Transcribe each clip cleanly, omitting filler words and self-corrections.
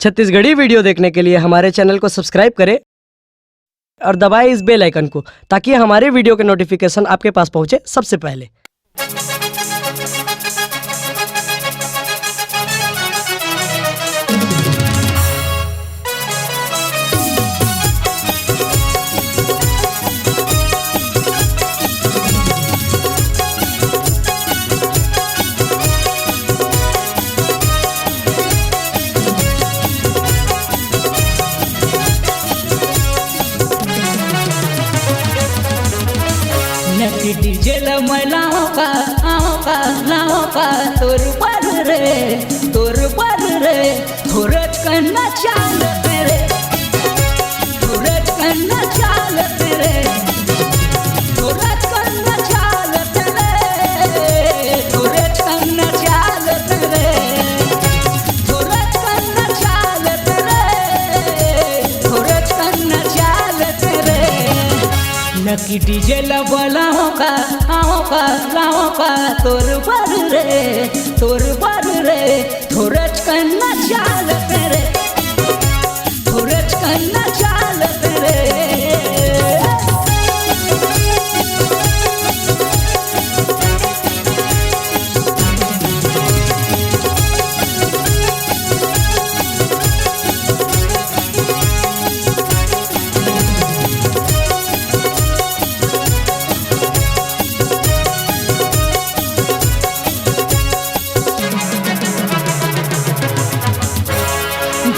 Chhattisgarhi video देखने के लिए हमारे चैनल को सब्सक्राइब करें और दबाएं इस बेल आइकन को, ताकि हमारे वीडियो के नोटिफिकेशन आपके पास पहुंचे सबसे पहले। नकी डीजे लाओ का तोर पर रे थोरच करना चाल तेरे थोरच करना चाल तेरे थोरच करना चाल तेरे थोरच करना चाल तेरे थोरच करना चाल तेरे थोरच करना चाल तेरे नकी डीजे लाओ का तोर पर रे थोरच करना चाल तेरे थोरच करना चाल तेरे।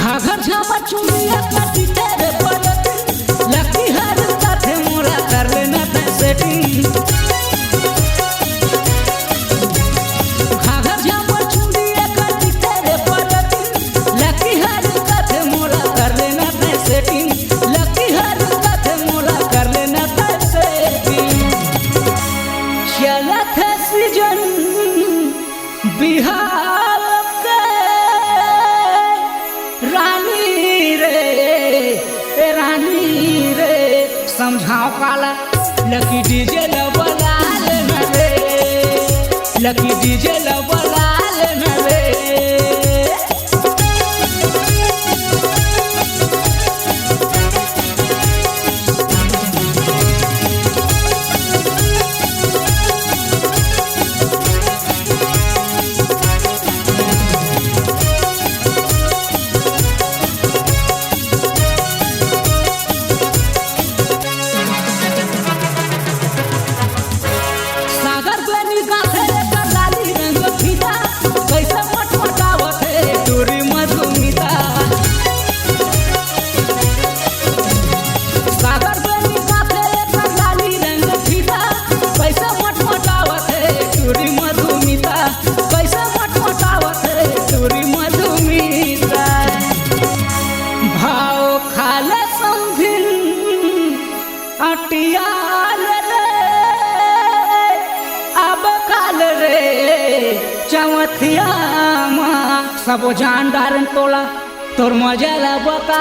घाघर झामा चुनिया काटी तेरे पलट लकी हर साथे मोरा कर लेना सेटिंग घाघर झामा चुनिया काटी तेरे पलट लकी हर साथे मोरा कर लेना सेटिंग लकी हर साथे मोरा कर लेना सेटिंग चलत है सीजन बिहार रानी रे समझाओ काला लकी डीजे लबला लेना रे लकी डीजे लबला लेना रे। चवथिया सब जान डारन तोला तोर मजा ला बता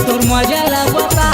तोर मजा ला बता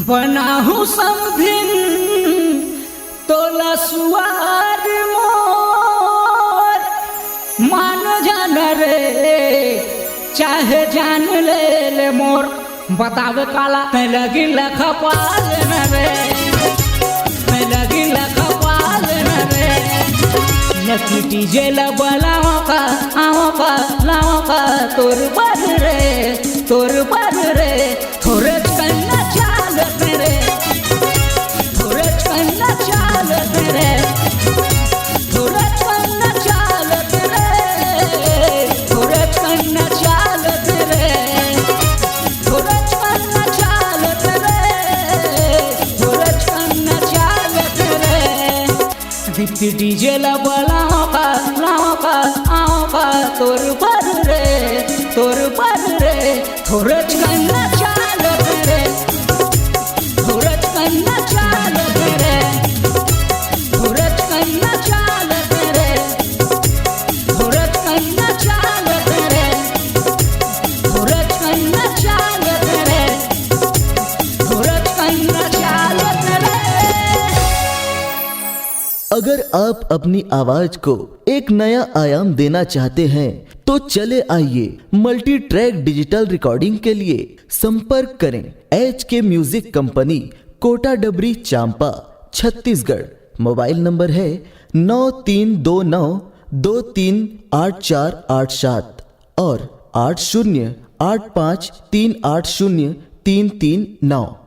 बनाहू समधिन तोला सुआर मोर मान जान रे चाहे जान ले मोर बतावे काला मैं लगी लखपाल न रे मैं लगी लखपाल न रे लकी डीजे लाओ का तोर पर रे थोरच करना चाल तेरे थोरच करना चाल तेरे थोरच जेला बलाओका लाओका आओका तोर पर रे थोरच कन्ना चालत रे थोरच कन्ना चालत रे थोरच कन्ना चालत रे थोरच कन्ना चालत रे थोरच कन्ना चालत रे थोरच कन्ना चालत रे। अगर आप अपनी आवाज को एक नया आयाम देना चाहते हैं तो चले आइए मल्टी ट्रैक डिजिटल रिकॉर्डिंग के लिए संपर्क करें HK म्यूजिक कंपनी, कोटा डबरी, चांपा, छत्तीसगढ़। मोबाइल नंबर है 9329238487 और 8085380339।